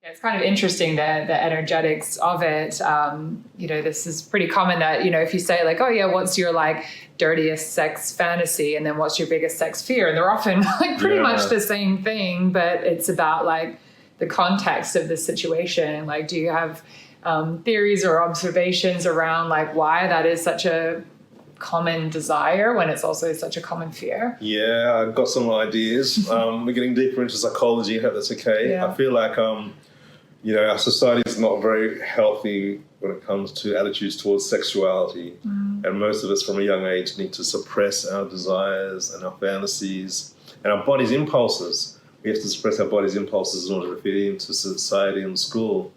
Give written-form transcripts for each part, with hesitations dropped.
It's kind of interesting, the energetics of it. This is pretty common that, if you say like, oh yeah, what's your like dirtiest sex fantasy? And then what's your biggest sex fear? And they're often like pretty much the same thing, but it's about like the context of the situation. Like, do you have theories or observations around like why that is such a common desire when it's also such a common fear? Yeah, I've got some ideas. We're getting deeper into psychology. I hope that's okay. Yeah. I feel like, our society is not very healthy when it comes to attitudes towards sexuality. And most of us from a young age need to suppress our desires and our fantasies and our body's impulses. We have to suppress our body's impulses in order to fit into society and school.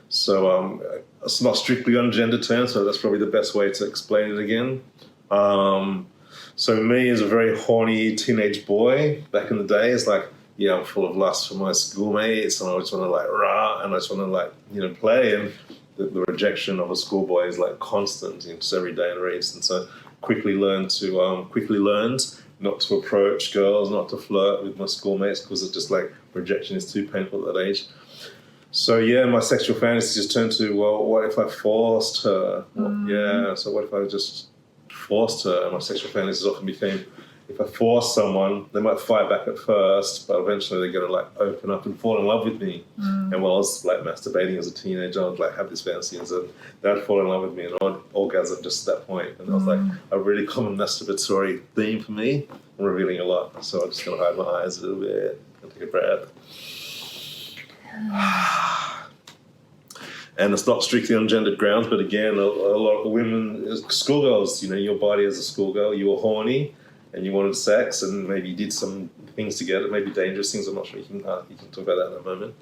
So it's not strictly on gender terms, so that's probably the best way to explain it again. So me as a very horny teenage boy back in the day, it's like, I'm full of lust for my schoolmates, and I just want to like rah, and I just want to like, play. And the rejection of a schoolboy is like constant, just every day in race. And so quickly learned not to approach girls, not to flirt with my schoolmates, because it's just like rejection is too painful at that age. So my sexual fantasy just turned to, well, what if I forced her? So what if I just forced her? And my sexual fantasies often became, if I force someone, they might fight back at first, but eventually they're going to like open up and fall in love with me. And while I was like masturbating as a teenager, I'd like have this fantasy, and so they'd fall in love with me, and I'd orgasm just at that point. And that was like a really common masturbatory theme for me. I'm revealing a lot, so I'm just going to hide my eyes a little bit and take a breath. And it's not strictly on gendered grounds, but again, a lot of women, schoolgirls, your body as a schoolgirl, you were horny and you wanted sex, and maybe you did some things together, maybe dangerous things. I'm not sure, you can talk about that in a moment.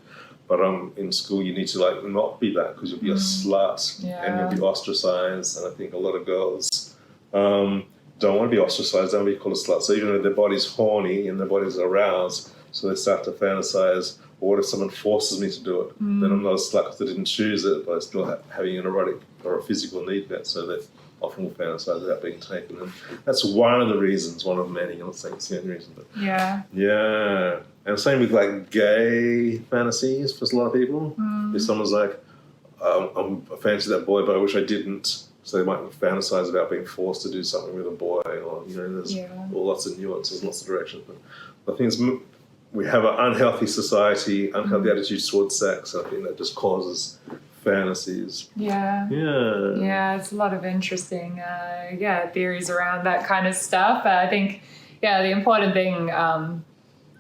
But in school, you need to like not be that, because you'll be a slut and you'll be ostracized. And I think a lot of girls don't want to be ostracized, don't want to be called a slut. So even though their body's horny and their body's aroused, so they start to fantasize, well, what if someone forces me to do it? Then I'm not a slut because I didn't choose it, but I still having an erotic or a physical need met. So they often will fantasize without being taken. And that's one of the reasons, one of many. I'm not saying it's the only reason, but yeah. And same with like gay fantasies for a lot of people. If someone's like, I fancy that boy, but I wish I didn't. So they might fantasize about being forced to do something with a boy, or there's lots of nuances, lots of directions. But I think we have an unhealthy society, unhealthy attitudes towards sex. I think that just causes fantasies. Yeah, it's a lot of interesting theories around that kind of stuff. I think the important thing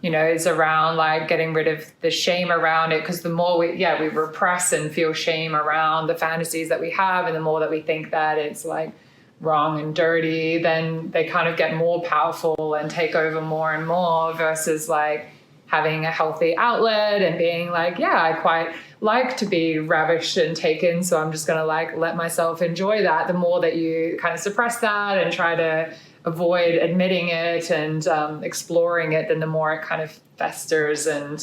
is around like getting rid of the shame around it, because the more we repress and feel shame around the fantasies that we have, and the more that we think that it's like wrong and dirty, then they kind of get more powerful and take over more and more, versus like having a healthy outlet and being like, I quite like to be ravished and taken, so I'm just going to like let myself enjoy that. The more that you kind of suppress that and try to avoid admitting it and exploring it, then the more it kind of festers and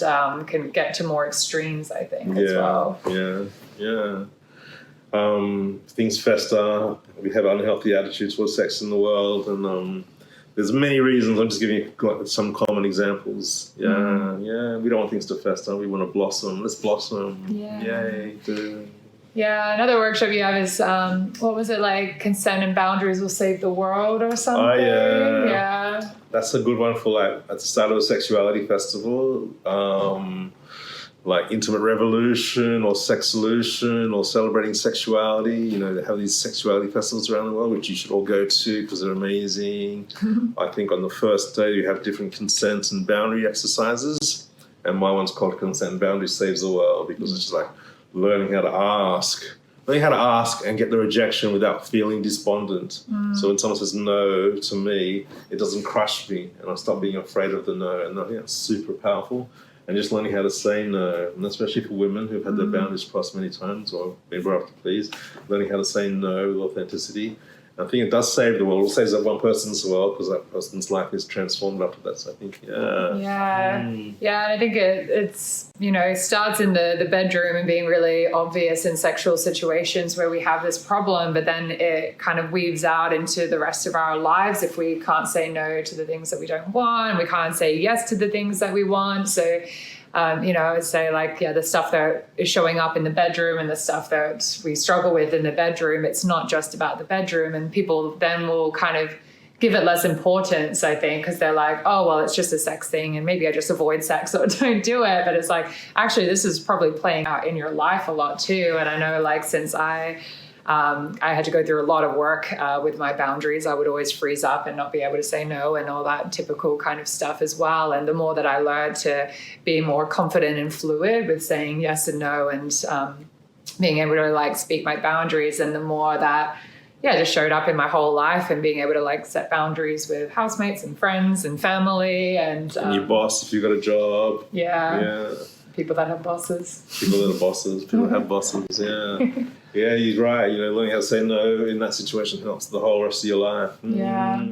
can get to more extremes, I think, as well. Things fester. We have unhealthy attitudes towards sex in the world, and there's many reasons. I'm just giving you some common examples. We don't want things to fester. We want to blossom. Let's blossom. Yay. Another workshop you have is, what was it, like consent and boundaries will save the world or something? Oh, yeah. That's a good one for like at the start of a sexuality festival. Like Intimate Revolution or Sex Solution or Celebrating Sexuality. They have these sexuality festivals around the world, which you should all go to because they're amazing. I think on the first day you have different consent and boundary exercises. And my one's called Consent and Boundary Saves the World, because it's just like learning how to ask and get the rejection without feeling despondent. So when someone says no to me, it doesn't crush me, and I stop being afraid of the no. And I think that's super powerful. And just learning how to say no, and especially for women who've had their boundaries crossed many times or been brought up to please, learning how to say no with authenticity. And I think it does save the world. It saves that one person's world, because that person's life is transformed after that. So I think, and I think it's it starts in the bedroom and being really obvious in sexual situations where we have this problem, but then it kind of weaves out into the rest of our lives if we can't say no to the things that we don't want. We can't say yes to the things that we want. So I would say like, the stuff that is showing up in the bedroom and the stuff that we struggle with in the bedroom, it's not just about the bedroom. And people then will kind of give it less importance, I think, because they're like, oh, well, it's just a sex thing and maybe I just avoid sex or don't do it. But it's like, actually, this is probably playing out in your life a lot too. And I know like since I had to go through a lot of work with my boundaries, I would always freeze up and not be able to say no and all that typical kind of stuff as well. And the more that I learned to be more confident and fluid with saying yes and no and being able to like speak my boundaries, and the more that just showed up in my whole life and being able to like set boundaries with housemates and friends and family and your boss if you've got a job. Yeah. People that have bosses. People that are bosses. People that have bosses. Yeah. Yeah, you're right. Learning how to say no in that situation helps the whole rest of your life. Yeah.